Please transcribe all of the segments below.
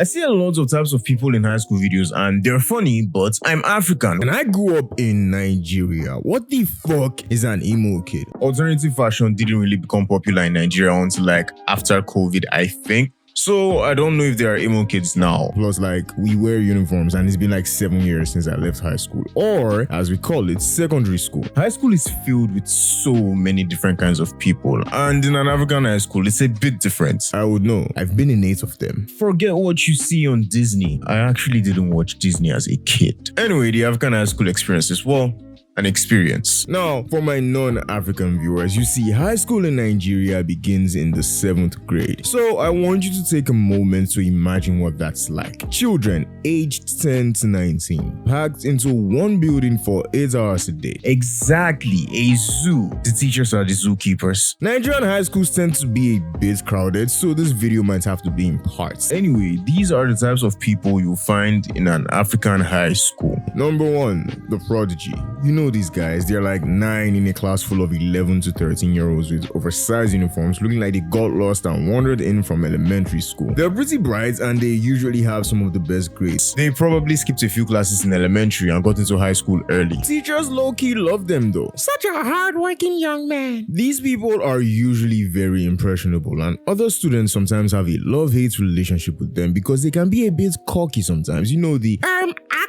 I see a lot of types of people in high school videos and they're funny, but I'm African And I grew up in Nigeria. What the fuck is an emo kid? Alternative fashion didn't really become popular in Nigeria until like after COVID, I think. So I don't know if there are emo kids now. Plus, like, we wear uniforms and it's been like 7 years since I left high school. Or, as we call it, secondary school. High school is filled with so many different kinds of people. And in an African high school, it's a bit different. I would know. I've been in 8 of them. Forget what you see on Disney. I actually didn't watch Disney as a kid. Anyway, the African high school experience is, well, an experience. Now, for my non-African viewers, you see, high school in Nigeria begins in the 7th grade. So I want you to take a moment to imagine what that's like. Children aged 10 to 19, packed into one building for 8 hours a day. Exactly, a zoo. The teachers are the zookeepers. Nigerian high schools tend to be a bit crowded, so this video might have to be in parts. Anyway, these are the types of people you'll find in an African high school. Number 1, the prodigy. You know these guys, they're like 9 in a class full of 11 to 13-year-olds with oversized uniforms looking like they got lost and wandered in from elementary school. They're pretty bright and they usually have some of the best grades. They probably skipped a few classes in elementary and got into high school early. Teachers low-key love them though. Such a hard-working young man. These people are usually very impressionable and other students sometimes have a love-hate relationship with them because they can be a bit cocky sometimes. You know, the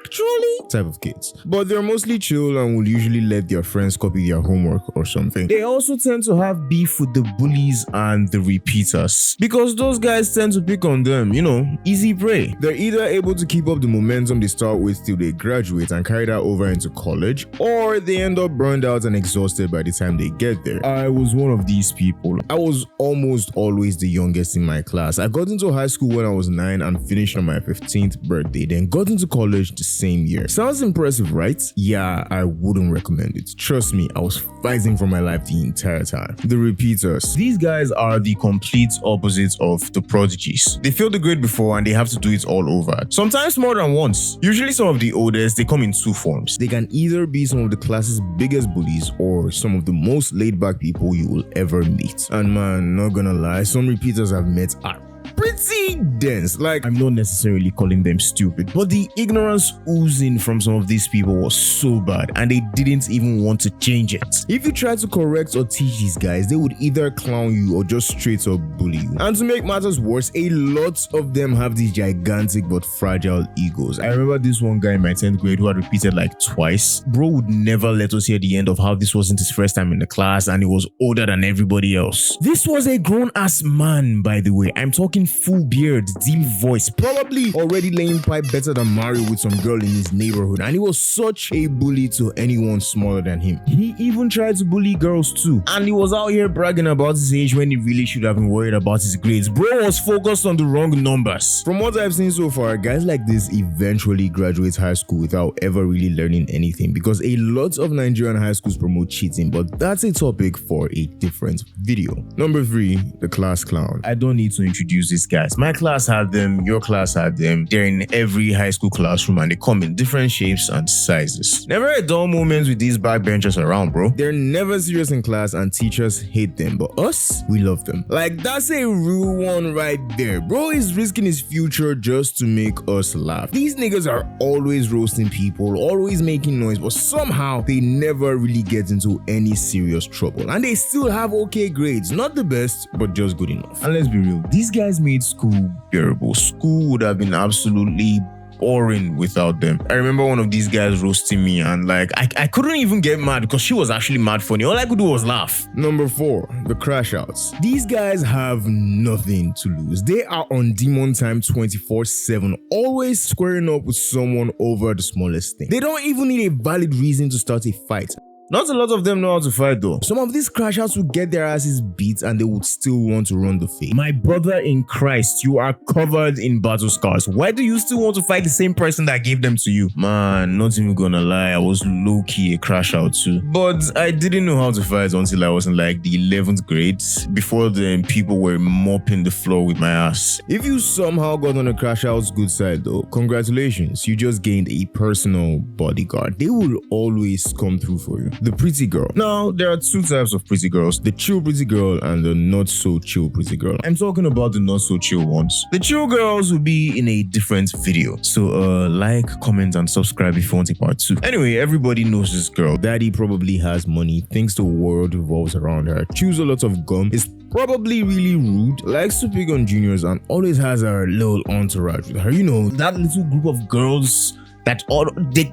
Actually, type of kids. But they're mostly chill and will usually let their friends copy their homework or something. They also tend to have beef with the bullies and the repeaters because those guys tend to pick on them, you know, easy prey. They're either able to keep up the momentum they start with till they graduate and carry that over into college, or they end up burned out and exhausted by the time they get there. I was one of these people. I was almost always the youngest in my class. I got into high school when I was 9 and finished on my 15th birthday, then got into college the same year. Sounds impressive, right? Yeah, I wouldn't recommend it. Trust me, I was fighting for my life the entire time. The repeaters. These guys are the complete opposite of the prodigies. They failed the grade before and they have to do it all over. Sometimes more than once. Usually some of the oldest, they come in 2 forms. They can either be some of the class's biggest bullies or some of the most laid-back people you will ever meet. And man, not gonna lie, some repeaters I've met are pretty dense. Like, I'm not necessarily calling them stupid, but the ignorance oozing from some of these people was so bad and they didn't even want to change it. If you try to correct or teach these guys, they would either clown you or just straight up bully you. And to make matters worse, a lot of them have these gigantic but fragile egos. I remember this one guy in my 10th grade who had repeated like twice. Bro would never let us hear the end of how this wasn't his first time in the class and he was older than everybody else. This was a grown-ass man, by the way. I'm talking full beard, deep voice, probably already laying pipe better than Mario with some girl in his neighborhood, and he was such a bully to anyone smaller than him. He even tried to bully girls too, and he was out here bragging about his age when he really should have been worried about his grades. Bro was focused on the wrong numbers. From what I've seen so far, guys like this eventually graduate high school without ever really learning anything because a lot of Nigerian high schools promote cheating, but that's a topic for a different video. Number 3, the class clown. I don't need to introduce these guys. My class had them, your class had them. They're in every high school classroom and they come in different shapes and sizes. Never a dull moment with these backbenchers around, bro. They're never serious in class and teachers hate them, but us, we love them. Like, that's a real one right there. Bro is risking his future just to make us laugh. These niggas are always roasting people, always making noise, but somehow they never really get into any serious trouble. And they still have okay grades. Not the best, but just good enough. And let's be real, these guys made school bearable. School would have been absolutely boring without them. I remember one of these guys roasting me and like I couldn't even get mad because she was actually mad funny. All I could do was laugh. Number 4, the crash outs. These guys have nothing to lose. They are on demon time 24/7, always squaring up with someone over the smallest thing. They don't even need a valid reason to start a fight. Not a lot of them know how to fight though. Some of these crash outs would get their asses beat and they would still want to run the fade. My brother in Christ, you are covered in battle scars. Why do you still want to fight the same person that gave them to you? Man, not even gonna lie, I was low-key a crash out too. But I didn't know how to fight until I was in like the 11th grade. Before then, people were mopping the floor with my ass. If you somehow got on a crash out's good side though, congratulations, you just gained a personal bodyguard. They will always come through for you. The pretty girl. Now, there are two types of pretty girls. The chill pretty girl and the not so chill pretty girl. I'm talking about the not so chill ones. The chill girls will be in a different video. So like, comment, and subscribe if you want a part 2. Anyway, everybody knows this girl. Daddy probably has money, thinks the world revolves around her, chews a lot of gum, is probably really rude, likes to pick on juniors, and always has her little entourage with her. You know, That little group of girls that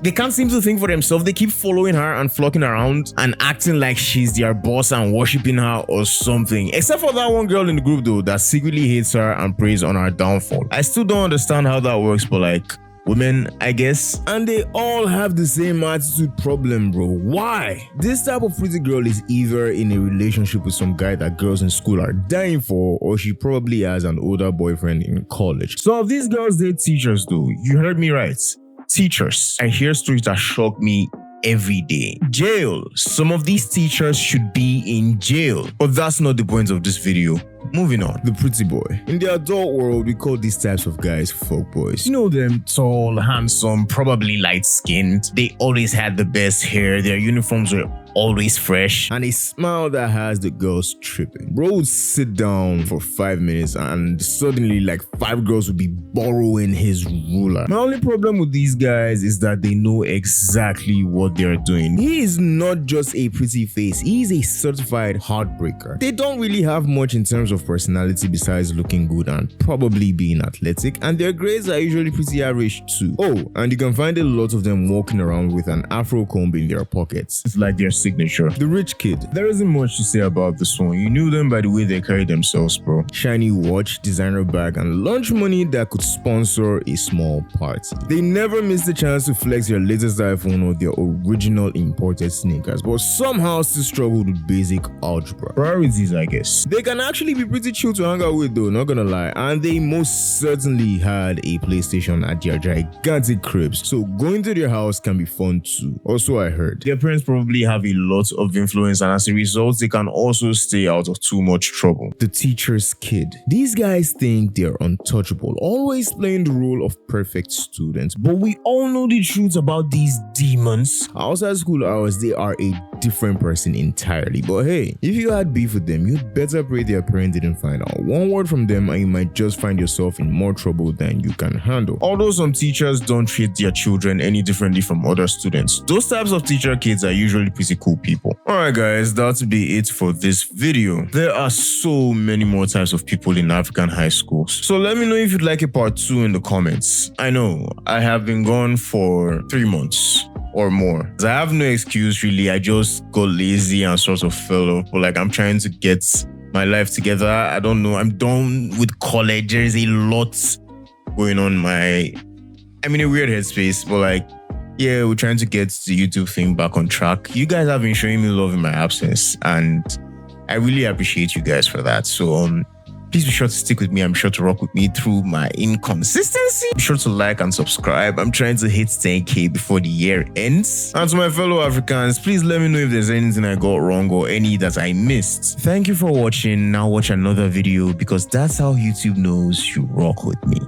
they can't seem to think for themselves. They keep following her and flocking around and acting like she's their boss and worshiping her or something. Except for that one girl in the group though that secretly hates her and preys on her downfall. I still don't understand how that works, but like, women, I guess. and they all have the same attitude problem, bro. Why? This type of pretty girl is either in a relationship with some guy that girls in school are dying for, or she probably has an older boyfriend in college. So if these girls date teachers though, you heard me right. Teachers. I hear stories that shock me every day. Jail. Some of these teachers should be in jail. But that's not the point of this video. Moving on. The pretty boy. In the adult world, we call these types of guys folk boys. You know them, tall, handsome, probably light-skinned. They always had the best hair. Their uniforms were always fresh. And a smile that has the girls tripping. Bro would sit down for 5 minutes and suddenly like 5 girls would be borrowing his ruler. My only problem with these guys is that they know exactly what they're doing. He is not just a pretty face, he is a certified heartbreaker. They don't really have much in terms of personality besides looking good and probably being athletic, and their grades are usually pretty average too. Oh, and you can find a lot of them walking around with an afro comb in their pockets. It's like their signature. The rich kid. There isn't much to say about this one. You knew them by the way they carry themselves, bro. Shiny watch, designer bag, and lunch money that could sponsor a small party. They never miss the chance to flex their latest iPhone or their original imported sneakers, but somehow still struggle with basic algebra. Priorities, I guess. They can actually be pretty chill to hang out with though, not gonna lie, and they most certainly had a PlayStation at their gigantic cribs, so going to their house can be fun too. Also, I heard Their parents probably have a lot of influence, and as a result, they can also stay out of too much trouble. the teacher's kid. These guys think they're untouchable, always playing the role of perfect students. But we all know the truth about these demons. Outside school hours, they are a different person entirely. But hey, if you had beef with them, you'd better pray their parent didn't find out. One word from them and you might just find yourself in more trouble than you can handle. Although some teachers don't treat their children any differently from other students, those types of teacher kids are usually pretty cool people. Alright guys, that'll be it for this video. There are so many more types of people in African high schools. So let me know if you'd like a part 2 in the comments. I know, I have been gone for 3 months or more. I have no excuse really, I just got lazy and sort of fell off. But like, I'm trying to get my life together. I don't know, I'm done with college. There is a lot going on I'm in a weird headspace, but like, yeah, we're trying to get the YouTube thing back on track. You guys have been showing me love in my absence, and I really appreciate you guys for that. So please be sure to stick with me. I'm sure to rock with me through my inconsistency. Be sure to like and subscribe. I'm trying to hit 10K before the year ends. And to my fellow Africans, please let me know if there's anything I got wrong or any that I missed. Thank you for watching. Now watch another video, because that's how YouTube knows you rock with me.